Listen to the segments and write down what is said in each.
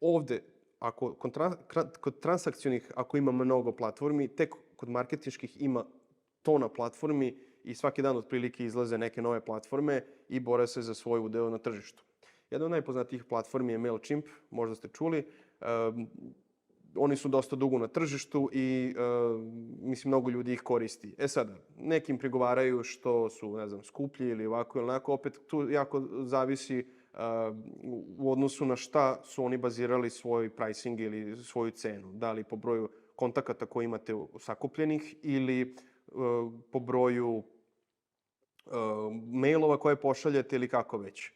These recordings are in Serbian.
ovde, kod transakcionih, ako ima mnogo platformi, tek kod marketinških ima tona platformi i svaki dan otprilike izlaze neke nove platforme i bore se za svoj udeo na tržištu. Jedna od najpoznatijih platformi je MailChimp, možda ste čuli. Oni su dosta dugo na tržištu i mislim mnogo ljudi ih koristi. Sada, nekim prigovaraju što su, ne znam, skuplji ili ovako ili onako, opet tu jako zavisi u odnosu na šta su oni bazirali svoj pricing ili svoju cenu. Da li po broju kontakata koje imate sakupljenih ili po broju mailova koje pošaljete ili kako već.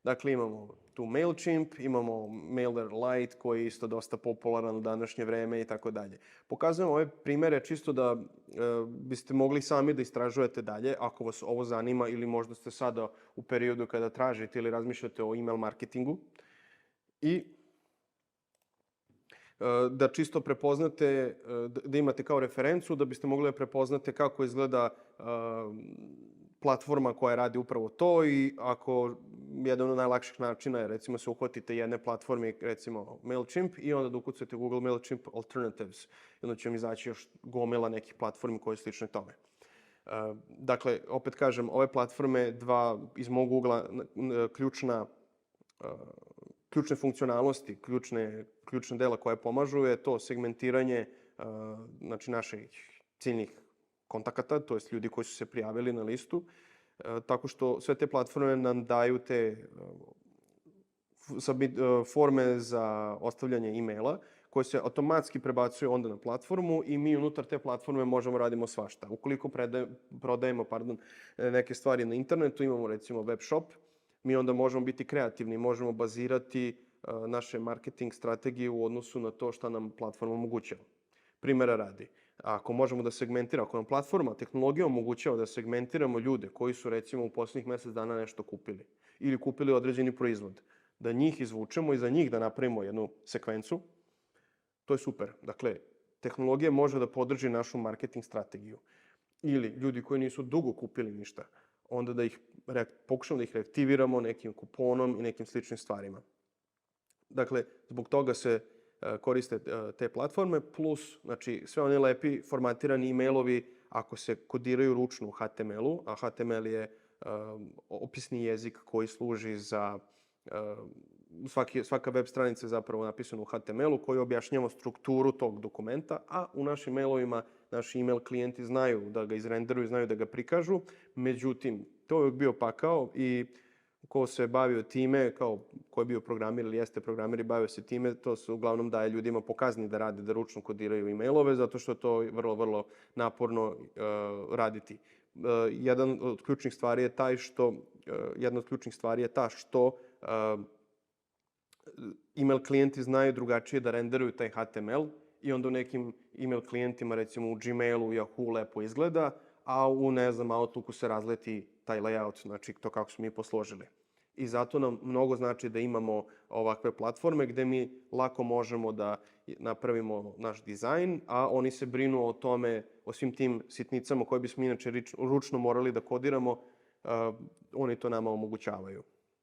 Dakle, imamo tu MailChimp, imamo MailerLite koji je isto dosta popularan u današnje vreme i tako dalje. Pokazujem ove primere čisto da biste mogli sami da istražujete dalje ako vas ovo zanima ili možda ste sada u periodu kada tražite ili razmišljate o email marketingu. I da čisto prepoznate, da imate kao referencu, da biste mogli da prepoznate kako izgleda platforma koja radi upravo to i ako jedan od najlakših načina je recimo se uhvatite jedne platforme, recimo MailChimp i onda da ukucate Google MailChimp Alternatives i onda će vam izaći još gomila nekih platformi koje je slične tome. Dakle, opet kažem, ove platforme, dva iz mog ugla ključne funkcionalnosti, ključne dela koje pomažu je to segmentiranje znači naših ciljnih kontakata, to jest ljudi koji su se prijavili na listu, tako što sve te platforme nam daju te forme za ostavljanje e-maila koje se automatski prebacuju onda na platformu i mi unutar te platforme možemo radimo svašta. Ukoliko prodajemo neke stvari na internetu, imamo recimo web shop, mi onda možemo biti kreativni, možemo bazirati naše marketing strategije u odnosu na to šta nam platforma omogućava. Primera radi, ako možemo da segmentiramo, ako nam platforma, tehnologija omogućava da segmentiramo ljude koji su recimo u poslednjih mesec dana nešto kupili ili kupili određeni proizvod, da njih izvučemo i za njih da napravimo jednu sekvencu, to je super. Dakle, tehnologija može da podrži našu marketing strategiju. Ili ljudi koji nisu dugo kupili ništa, onda da ih pokušamo da ih reaktiviramo nekim kuponom i nekim sličnim stvarima. Dakle, zbog toga se koriste te platforme, plus znači, sve one lepi formatirani e-mailovi ako se kodiraju ručno u HTML-u, a HTML je opisni jezik koji služi za svaka web stranica je zapravo napisana u HTML-u koji objašnjava strukturu tog dokumenta, a u našim mailovima naši email klijenti znaju da ga izrenderuju, znaju da ga prikažu. Međutim, to je uvijek bio pakao i ko se bavio time, kao ko je bio programer ili jeste programer i bavio se time, to se uglavnom daje ljudima po kazni da rade, da ručno kodiraju e-mailove, zato što to je vrlo, vrlo naporno raditi. Jedna od ključnih stvari je ta što email klijenti znaju drugačije da renderuju taj HTML i onda u nekim email klijentima, recimo u Gmailu, Yahoo lepo izgleda, a u, ne znam, Outlooku se razleti taj layout, znači to kako smo mi posložili. I zato nam mnogo znači da imamo ovakve platforme gde mi lako možemo da napravimo naš dizajn, a oni se brinu o tome, o svim tim sitnicama koje bismo inače ručno morali da kodiramo, oni to nama omogućavaju.